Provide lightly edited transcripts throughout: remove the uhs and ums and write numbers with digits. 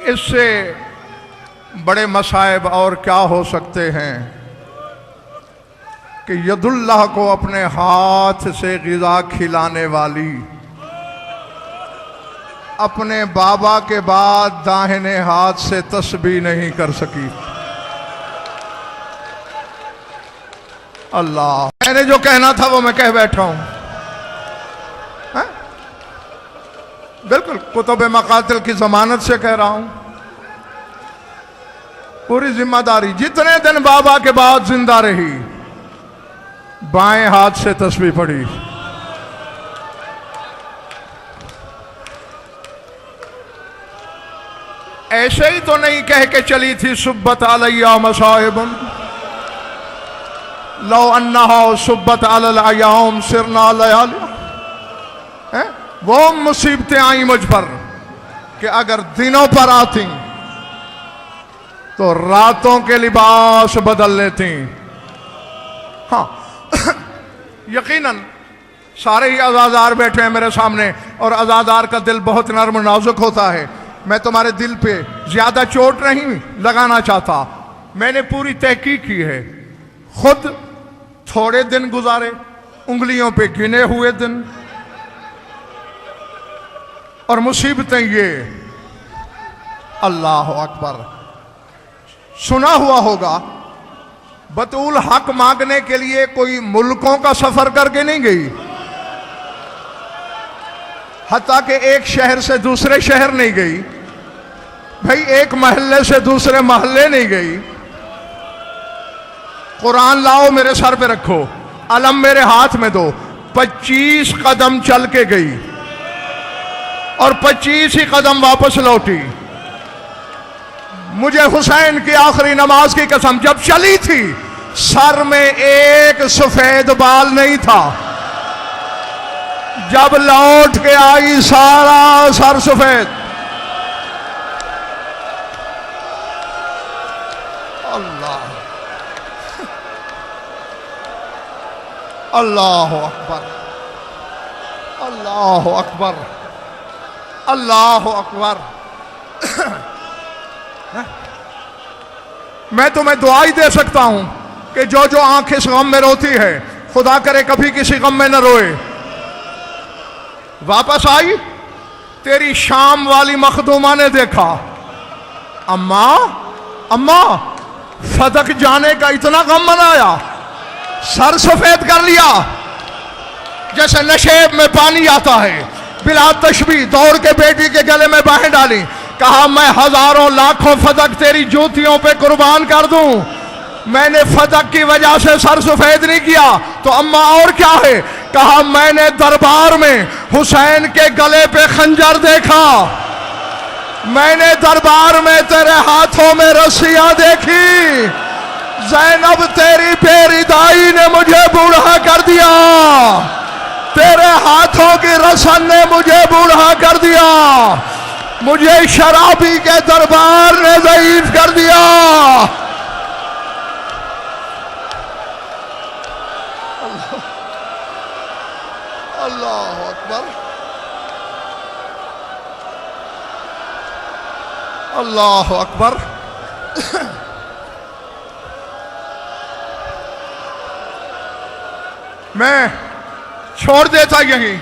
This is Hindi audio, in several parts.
इससे बड़े मसाइब और क्या हो सकते हैं कि यदुल्लाह को अपने हाथ से ग़िज़ा खिलाने वाली अपने बाबा के बाद दाहिने हाथ से तस्बीह नहीं कर सकी। अल्लाह, मैंने जो कहना था वो मैं कह बैठा हूं। बिल्कुल कुतुब मकातिल की जमानत से कह रहा हूं, पूरी जिम्मेदारी। जितने दिन बाबा के बाद जिंदा रही, बाएं हाथ से तस्बीह पढ़ी। ऐसे ही तो नहीं कह के चली थी सुब्बत अलैया मसाइबुन लो अन्नहा सुब्बत अलल अय्याम सिरना लयाली। वो मुसीबतें आई मुझ पर कि अगर दिनों पर आती तो रातों के लिबास बदल लेती। हाँ यकीनन सारे ही अज़ादार बैठे हैं मेरे सामने और अज़ादार का दिल बहुत नर्म नाजुक होता है। मैं तुम्हारे दिल पे ज्यादा चोट नहीं लगाना चाहता। मैंने पूरी तहकीक की है, खुद थोड़े दिन गुजारे, उंगलियों पे गिने हुए दिन, और मुसीबतें ये। अल्लाह अकबर। सुना हुआ होगा बतूल हक मांगने के लिए कोई मुल्कों का सफर करके नहीं गई, हत्ता कि एक शहर से दूसरे शहर नहीं गई, भाई एक महल्ले से दूसरे महल्ले नहीं गई। कुरान लाओ मेरे सर पे रखो, अलम मेरे हाथ में दो, 25 कदम चल के गई और 25 ही कदम वापस लौटी। मुझे हुसैन की आखिरी नमाज की कसम, जब चली थी सर में एक सफेद बाल नहीं था, जब लौट के आई सारा सर सफेद। अल्लाह अल्लाह अकबर, अल्लाह अकबर, अल्लाह अकबर। मैं तुम्हें दुआ ही दे सकता हूं कि जो जो आंख इस गम में रोती है, खुदा करे कभी किसी गम में न रोए। वापस आई, तेरी शाम वाली मखदूमा ने देखा, अम्मा अम्मा फदक जाने का इतना गम मनाया, सर सफेद कर लिया जैसे नशेब में पानी आता है। बिला तशबीह दौड़ के बेटी के गले में बाहें डाली, कहा मैं हजारों लाखों फदक तेरी जूतियों पे कुर्बान कर दूं। मैंने फदक की वजह से सर सफेद नहीं किया तो अम्मा और क्या है? कहा मैंने दरबार में हुसैन के गले पे खंजर देखा, मैंने दरबार में तेरे हाथों में रस्सियां देखी, ज़ैनब तेरी बेरिदाई ने मुझे बूढ़ा कर दिया, तेरे हाथों की रसन ने मुझे बूढ़ा कर दिया, मुझे शराबी के दरबार ने ज़ईफ कर दिया। अल्लाह अकबर, अल्लाह अकबर। मैं छोड़ देता यहीं,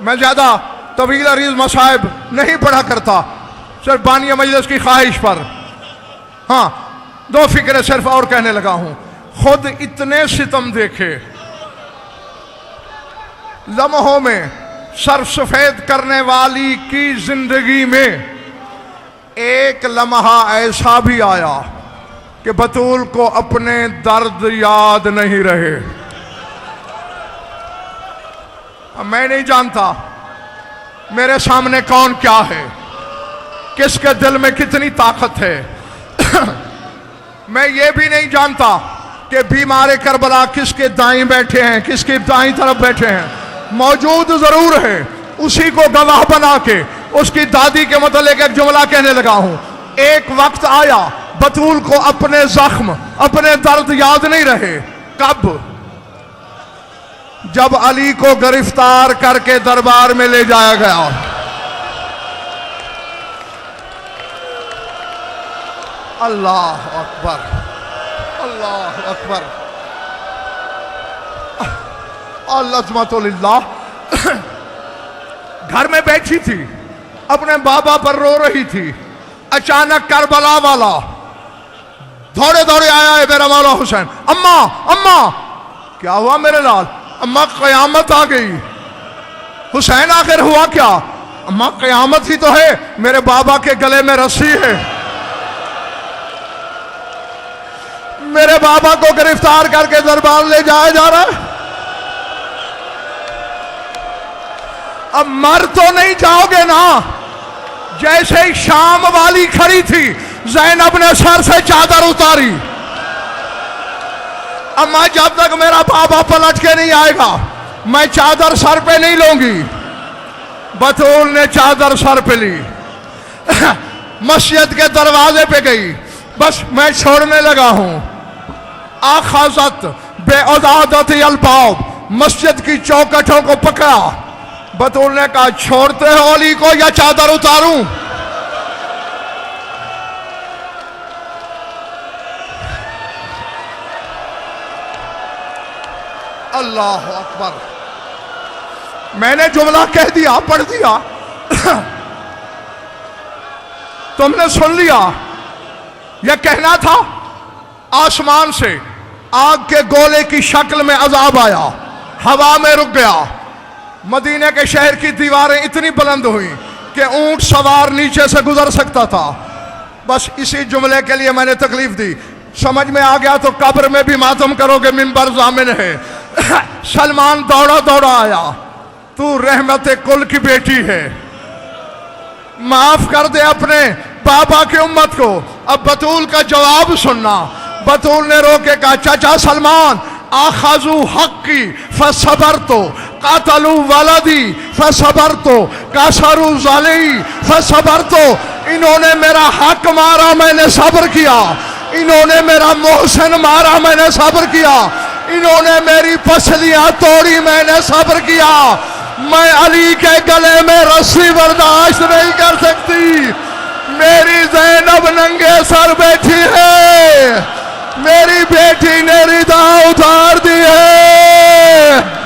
मैं ज्यादा तवील अरीज मसाइब नहीं पढ़ा करता, सिर्फ बानिया मजलिस की ख्वाहिश पर। हाँ, दो फिक्रे सिर्फ और कहने लगा हूं। खुद इतने सितम देखे, लम्हों में सर सफेद करने वाली की जिंदगी में एक लम्हा ऐसा भी आया कि बतूल को अपने दर्द याद नहीं रहे। मैं नहीं जानता मेरे सामने कौन क्या है, किसके दिल में कितनी ताकत है। मैं ये भी नहीं जानता कि बीमार करबला किसके दाएं बैठे हैं, किसके दाईं तरफ बैठे हैं। मौजूद जरूर है, उसी को गवाह बना के उसकी दादी के मतलब एक जुमला कहने लगा हूं। एक वक्त आया बतूल को अपने जख्म, अपने दर्द याद नहीं रहे। कब? जब अली को गिरफ्तार करके दरबार में ले जाया गया। अल्लाह अकबर, अल्लाह अकबर, अल्लाह। घर में बैठी थी, अपने बाबा पर रो रही थी। अचानक करबला वाला दौड़े दौड़े आया है मेरा मौला हुसैन। अम्मा अम्मा, क्या हुआ मेरे लाल? अम्मा कयामत आ गई। हुसैन आखिर हुआ क्या? अम्मा कयामत ही तो है, मेरे बाबा के गले में रस्सी है, मेरे बाबा को गिरफ्तार करके दरबार ले जाया जा रहा है। अब मर तो नहीं जाओगे ना? जैसे ही शाम वाली खड़ी थी, ज़ैनब ने सर से चादर उतारी। अम्मा जब तक मेरा बाबा पलट के नहीं आएगा, मैं चादर सर पे नहीं लूंगी। बतूल ने चादर सर पे ली, मस्जिद के दरवाजे पे गई। बस मैं छोड़ने लगा हूं। आखाजत बेअदादत अलबाब, मस्जिद की चौखटों को पकड़ा। बतूल ने कहा, छोड़ते हो अली को या चादर उतारूं? अल्लाह अकबर। मैंने जुमला कह दिया, पढ़ दिया, तुमने सुन लिया। यह कहना था, आसमान से आग के गोले की शक्ल में अजाब आया, हवा में रुक गया। मदीने के शहर की दीवारें इतनी बुलंद हुई कि ऊंट सवार नीचे से गुजर सकता था। बस इसी जुमले के लिए मैंने तकलीफ दी। समझ में आ गया तो कब्र में भी मातम करोगे, मिंबर जामिन है। सलमान दौड़ा दौड़ा आया, तू रहमत कुल की बेटी है, माफ कर दे अपने बाबा की उम्मत को। अब बतूल का जवाब सुनना। बतूल ने रोके कहा, चाचा सलमान, आखाजू हक की फसबर तो, कातलू वालदी फसबर तो, कासरू जाली फसबर तो। इन्होंने मेरा हक मारा, मैंने सब्र किया। इन्होंने मेरा मोहसिन मारा, मैंने सब्र किया। इन्होंने मेरी पसलियां तोड़ी, मैंने सब्र किया। मैं अली के गले में रस्सी बर्दाश्त नहीं कर सकती। मेरी ज़ैनब नंगे सर बैठी है, मेरी बेटी ने रिदा उतार दी है।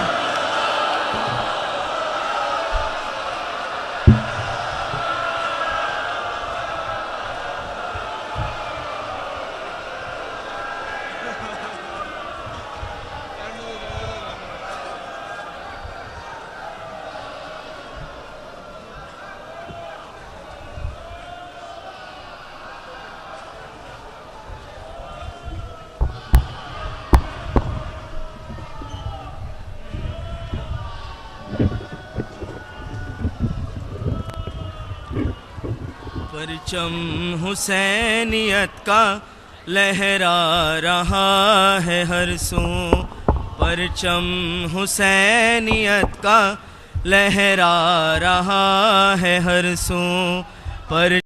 परचम हुसैनियत का लहरा रहा है हर सू। परचम हुसैनियत का लहरा रहा है हर सू। पर